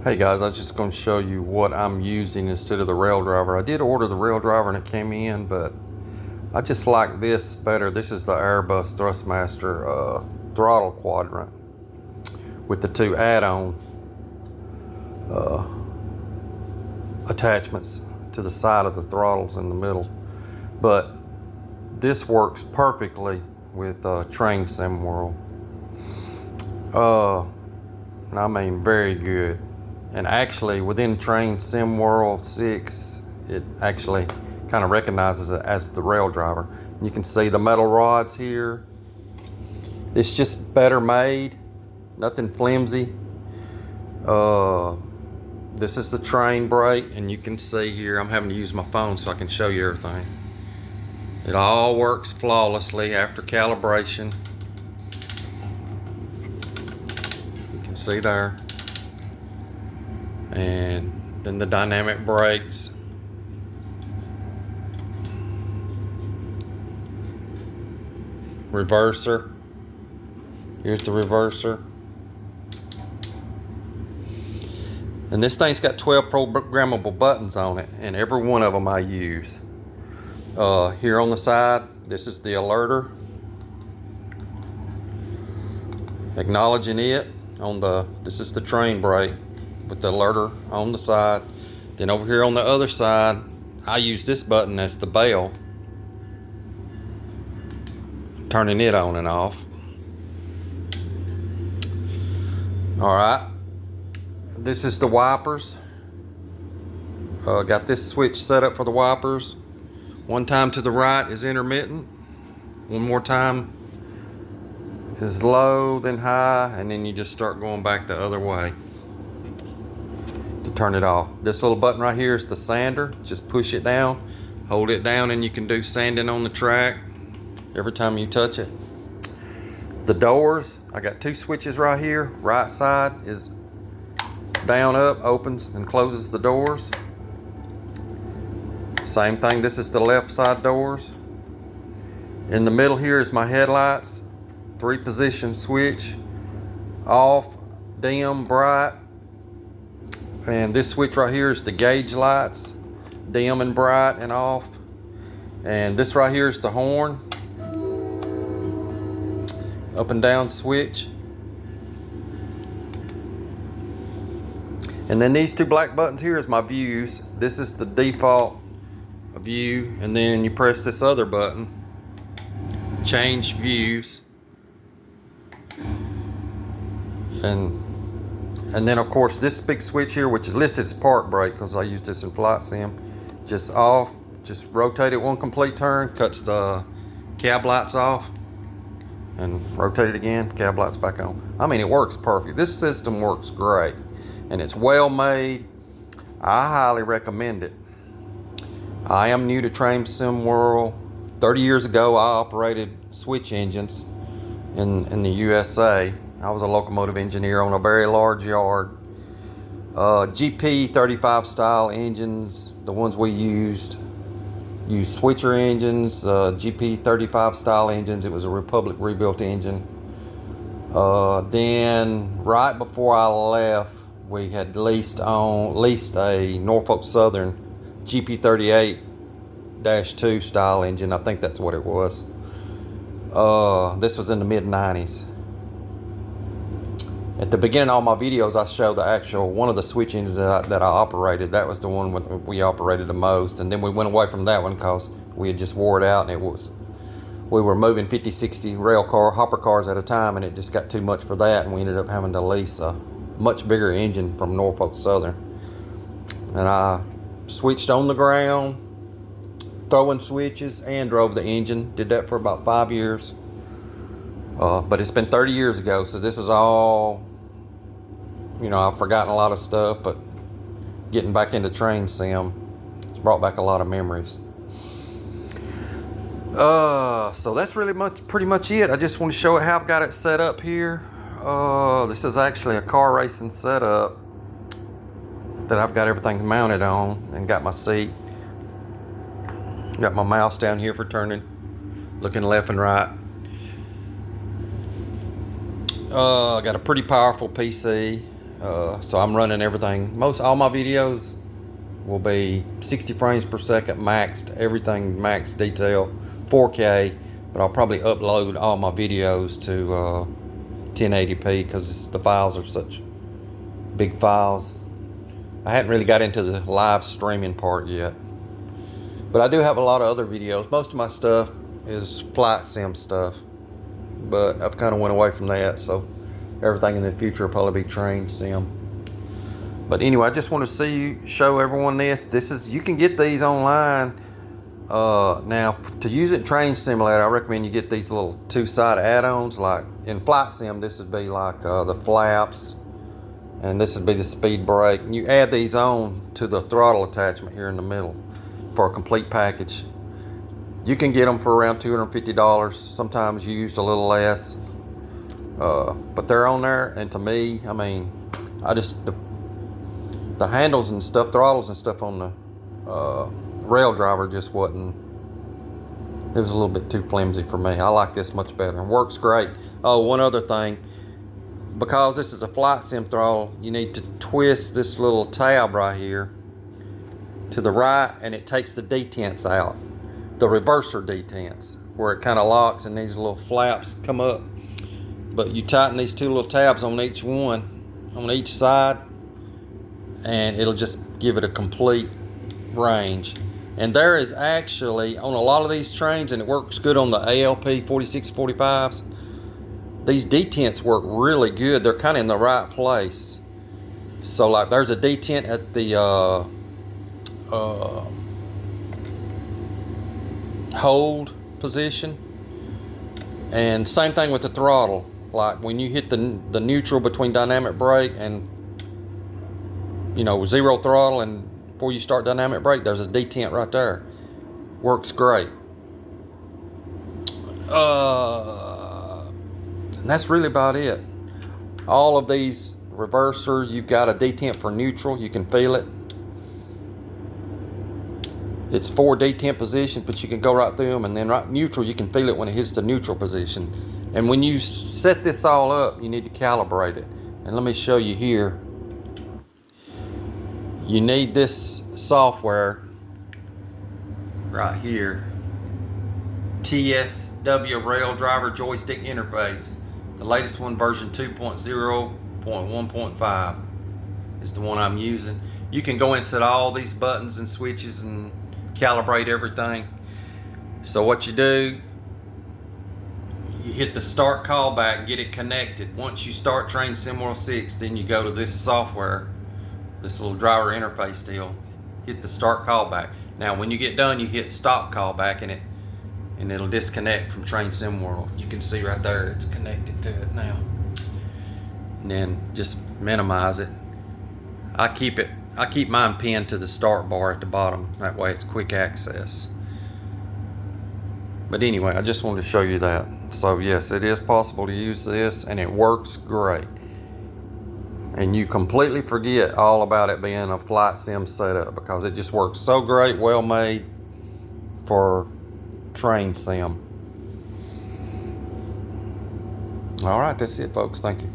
Hey guys, I was just going to show you what I'm using instead of the raildriver. I did order the raildriver and it came in, but I just like this better. This is the Airbus Thrustmaster throttle quadrant with the two add-on attachments to the side of the throttles in the middle. But this works perfectly with Train Sim World. And I mean very good. And actually within Train Sim World 6, it actually kind of recognizes it as the raildriver. You can see the metal rods here. It's just better made, nothing flimsy. This is the train brake, and you can see here I'm having to use my phone so I can show you everything. It all works flawlessly after calibration. You can see there. And then the dynamic brakes. Reverser. Here's the reverser. And this thing's got 12 programmable buttons on it, and every one of them I use. Here on the side, this is the alerter. Acknowledging it on this is the train brake with the alerter on the side. Then over here on the other side, I use this button as the bell, turning it on and off. All right, this is the wipers. Got this switch set up for the wipers. One time to the right is intermittent. One more time is low, then high, and then you just start going back the other way to turn it off. This little button right here is the sander. Just push it down, hold it down, and you can do sanding on the track every time you touch it. The doors, I got two switches right here. Right side is down, up, opens and closes the doors. Same thing, this is the left side doors. In the middle here is my headlights. 3-position switch, off, dim, bright. And this switch right here is the gauge lights, dim and bright and off. And this right here is the horn, up and down switch. And then these two black buttons here is my views. This is the default view, and then you press this other button, change views. And then of course this big switch here, which is listed as park brake because I use this in flight sim, just off, just rotate it one complete turn, cuts the cab lights off, and rotate it again, cab lights back on. I mean, it works perfect. This system works great, and it's well made. I highly recommend it. I am new to Train Sim World. 30 years ago, I operated switch engines in the USA. I was a locomotive engineer on a very large yard. GP 35 style engines, the ones we used switcher engines, GP 35 style engines. It was a Republic rebuilt engine. Then right before I left, we had leased a Norfolk Southern GP 38-2 style engine. I think that's what it was. This was in the mid-90s. At the beginning of all my videos, I show the actual one of the switch engines that I operated. That was the one we operated the most, and then we went away from that one because we had just wore it out, and we were moving 50, 60 hopper cars at a time, and it just got too much for that, and we ended up having to lease a much bigger engine from Norfolk Southern. And I switched on the ground, throwing switches, and drove the engine. Did that for about 5 years. But it's been 30 years ago, so this is all, I've forgotten a lot of stuff, but getting back into train sim, it's brought back a lot of memories. So that's pretty much it. I just want to show it how I've got it set up here. This is actually a car racing setup that I've got everything mounted on, and got my seat. Got my mouse down here for turning, looking left and right. I got a pretty powerful PC. So I'm running everything. All my videos will be 60 frames per second maxed, everything max detail, 4K, but I'll probably upload all my videos to 1080p because the files are such big files. I hadn't really got into the live streaming part yet, but I do have a lot of other videos. Most of my stuff is flight sim stuff, but I've kind of went away from that, so everything in the future will probably be train sim. But anyway, I just want to show everyone this is, you can get these online. Now to use it in Train Simulator, I recommend you get these little two-sided add-ons. Like in flight sim, this would be like the flaps, and this would be the speed brake, and you add these on to the throttle attachment here in the middle for a complete package. You can get them for around $250. Sometimes used a little less, but they're on there. And to me, I mean, the handles and stuff, throttles and stuff on the raildriver just wasn't, it was a little bit too flimsy for me. I like this much better and works great. Oh, one other thing, because this is a flight sim throttle, you need to twist this little tab right here to the right, and it takes the detents out, the reverser detents, where it kind of locks and these little flaps come up. But you tighten these two little tabs on each one, on each side, and it'll just give it a complete range. And there is actually, on a lot of these trains, and it works good on the ALP 4645s, these detents work really good. They're kind of in the right place. So like there's a detent at the hold position, and same thing with the throttle. Like when you hit the neutral between dynamic brake and, you know, zero throttle, and before you start dynamic brake, there's a detent right there. Works great. And that's really about it. All of these reverser, you've got a detent for neutral, you can feel it. It's 4 detent positions, but you can go right through them, and then right neutral, you can feel it when it hits the neutral position. And when you set this all up, you need to calibrate it. And let me show you here. You need this software right here, TSW raildriver joystick interface. The latest one, version 2.0.1.5 is the one I'm using. You can go and set all these buttons and switches and calibrate everything. So what you do, you hit the start callback and get it connected. Once you start Train Sim World 6, then you go to this software, this little driver interface deal, hit the start callback. Now when you get done, you hit stop callback, and it'll disconnect from Train Sim World. You can see right there it's connected to it now. And then just minimize it. I keep mine pinned to the start bar at the bottom. That way it's quick access. But anyway, I just wanted to show you that. So yes, it is possible to use this, and it works great. And you completely forget all about it being a flight sim setup, because it just works so great, well made for train sim. All right, that's it, folks. Thank you.